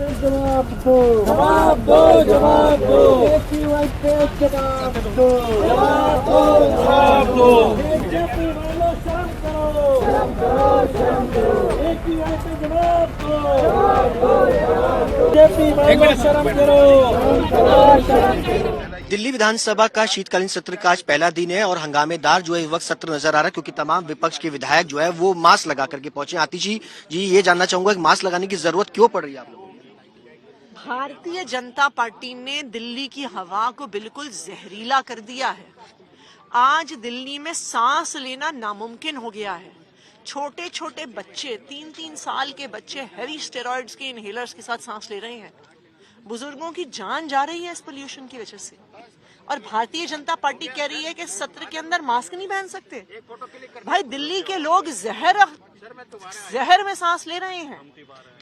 जवाब दो, जवाब दो, जवाब दो, AQI पे जवाब दो, जवाब दो, जवाब दो, बीजेपी वालों शर्म करो, शर्म करो, शर्म करो, AQI पे जवाब दो, जवाब दो, जवाब दो, बीजेपी वालों शर्म करो, शर्म करो, शर्म करो। दिल्ली विधानसभा का शीतकालीन सत्र का आज पहला दिन है और हंगामेदार जो है इस वक्त सत्र नजर आ रहा है क्योंकि तमाम विपक्ष के विधायक जो है वो मास्क लगा करके पहुंचे। आतिश जी ये जानना चाहूंगा कि मास्क लगाने की जरूरत क्यों पड़ रही है आप लोगों को? भारतीय जनता पार्टी ने दिल्ली की हवा को बिल्कुल जहरीला कर दिया है। आज दिल्ली में सांस लेना नामुमकिन हो गया है। छोटे छोटे बच्चे 3-3 साल के बच्चे हेवी स्टेरॉइड्स के इनहेलर्स के साथ सांस ले रहे हैं। बुजुर्गों की जान जा रही है इस पोल्यूशन की वजह से। और भारतीय जनता पार्टी कह रही है कि सत्र के अंदर मास्क नहीं पहन सकते। भाई दिल्ली के लोग जहर में सांस ले रहे हैं,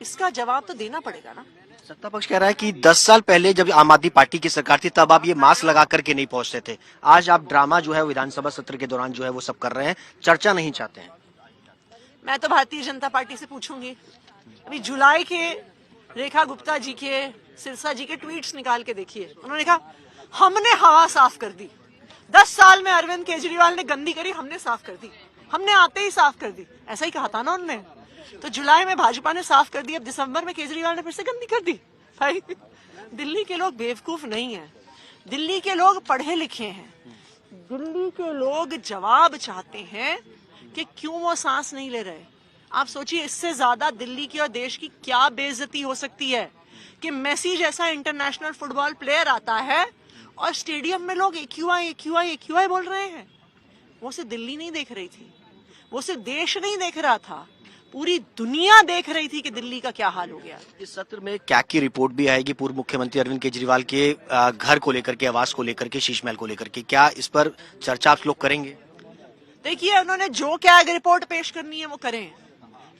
इसका जवाब तो देना पड़ेगा ना। सत्ता पक्ष कह रहा है कि 10 साल पहले जब आम आदमी पार्टी की सरकार थी तब आप ये मास्क लगा करके नहीं पहुंचते थे। आज आप ड्रामा जो है विधानसभा सत्र के दौरान जो है वो सब कर रहे हैं, चर्चा नहीं चाहते हैं। मैं तो भारतीय जनता पार्टी से पूछूंगी, अभी जुलाई के रेखा गुप्ता जी के, सिरसा जी के ट्वीट्स निकाल के देखिए। उन्होंने कहा हमने हवा साफ कर दी। 10 साल में अरविंद केजरीवाल ने गंदी करी, हमने साफ कर दी, हमने आते ही साफ कर दी, ऐसा ही कहा था ना उन्होंने। तो जुलाई में भाजपा ने साफ कर दी, अब दिसंबर में केजरीवाल ने फिर से गंदी कर दी। भाई दिल्ली के लोग बेवकूफ नहीं है, दिल्ली के लोग पढ़े लिखे हैं। दिल्ली के लोग जवाब चाहते हैं कि क्यों वो सांस नहीं ले रहे। आप सोचिए इससे ज्यादा दिल्ली की और देश की क्या बेइज्जती हो सकती है कि मेसी जैसा इंटरनेशनल फुटबॉल प्लेयर आता है और स्टेडियम में लोग AQI बोल रहे हैं। वो सिर्फ दिल्ली नहीं देख रही थी, वो सिर्फ देश नहीं देख रहा था, पूरी दुनिया देख रही थी कि दिल्ली का क्या हाल हो गया। इस सत्र में क्या की रिपोर्ट भी आएगी पूर्व मुख्यमंत्री अरविंद केजरीवाल के घर को लेकर के, आवास को लेकर के, शीश महल को लेकर के, क्या इस पर चर्चा आप लोग करेंगे? देखिए उन्होंने जो क्या रिपोर्ट पेश करनी है वो करें,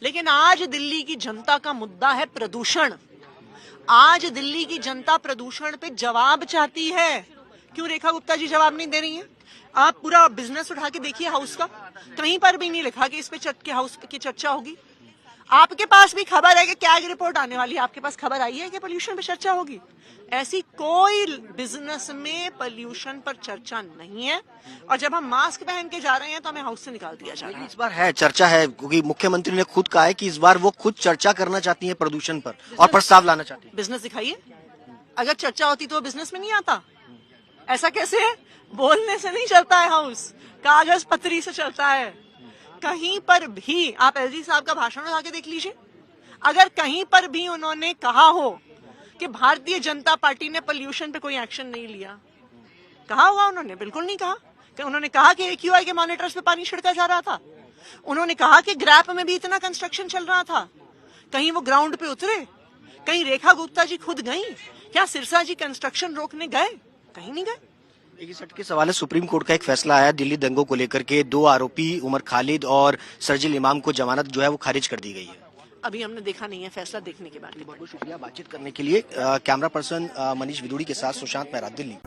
लेकिन आज दिल्ली की जनता का मुद्दा है प्रदूषण। आज दिल्ली की जनता प्रदूषण पे जवाब चाहती है। क्यों रेखा गुप्ता जी जवाब नहीं दे रही हैं? आप पूरा बिजनेस उठा के देखिए हाउस का, कहीं पर भी नहीं लिखा कि इस पे हाउस की चर्चा होगी। आपके पास भी खबर है कि क्या रिपोर्ट आने वाली है, आपके पास खबर आई है कि पोल्यूशन पे चर्चा होगी? ऐसी कोई बिजनेस में पोल्यूशन पर चर्चा नहीं है। और जब हम मास्क पहन के जा रहे हैं तो हमें हाउस से निकाल दिया जा रहा है। इस बार है चर्चा है क्योंकि मुख्यमंत्री ने खुद कहा है कि इस बार वो खुद चर्चा करना चाहती है प्रदूषण पर और प्रस्ताव लाना चाहती है। बिजनेस दिखाइए, अगर चर्चा होती तो बिजनेस में नहीं आता। ऐसा कैसे है? बोलने से नहीं चलता है हाउस, कागज पत्री से चलता है। कहीं पर भी आप एलजी साहब का भाषण उठा के देख लीजिए, अगर कहीं पर भी उन्होंने कहा हो कि भारतीय जनता पार्टी ने पोल्यूशन पे कोई एक्शन नहीं लिया, कहा होगा उन्होंने? बिल्कुल नहीं कहा। कि उन्होंने कहा कि AQI के मॉनिटर्स पे पानी छिड़का जा रहा था? उन्होंने कहा कि ग्रैप में भी इतना कंस्ट्रक्शन चल रहा था? कहीं वो ग्राउंड पे उतरे? कहीं रेखा गुप्ता जी खुद गई? क्या सिरसा जी कंस्ट्रक्शन रोकने गए? कहीं नहीं गए। एक ही सट के सवाल है, सुप्रीम कोर्ट का एक फैसला आया दिल्ली दंगों को लेकर के, 2 आरोपी उमर खालिद और सरजिल इमाम को जमानत जो है वो खारिज कर दी गई है। अभी हमने देखा नहीं है, फैसला देखने के बाद। बहुत बहुत शुक्रिया बातचीत करने के लिए। कैमरा पर्सन मनीष विदुड़ी के साथ सुशांत मेहरा, दिल्ली।